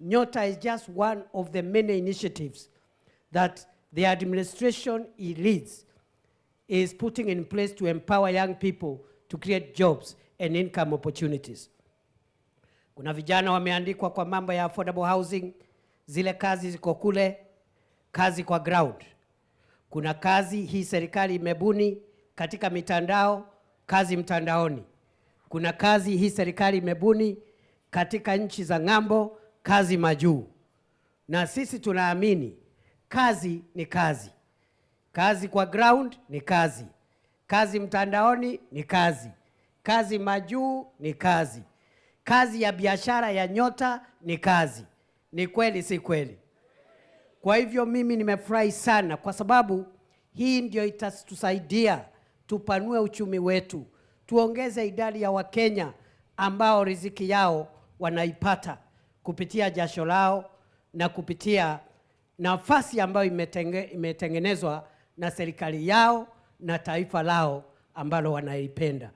Nyota is just one of the many initiatives that the administration he leads is putting in place to empower young people to create jobs and income opportunities. Kuna vijana wameandikwa kwa mambo ya affordable housing, zile kazi ziko kule, kazi kwa ground. Kuna kazi hii serikali imebuni katika mitandao, kazi mtandaoni. Kuna kazi hii serikali imebuni katika nchi za ng'ambo, kazi majuu. Na sisi tunaamini kazi ni kazi. Kazi kwa ground ni kazi. Kazi mtandaoni ni kazi. Kazi majuu ni kazi. Kazi ya biashara ya Nyota ni kazi. Ni kweli si kweli? Kwa hivyo mimi nimefurahi sana kwa sababu hii ndio itatusaidia tupanue uchumi wetu. Tuongeze idadi ya Wakenya ambao riziki yao wanaipata kupitia jasho lao na kupitia nafasi ambayo imetengenezwa na serikali yao na taifa lao ambalo wanaipenda.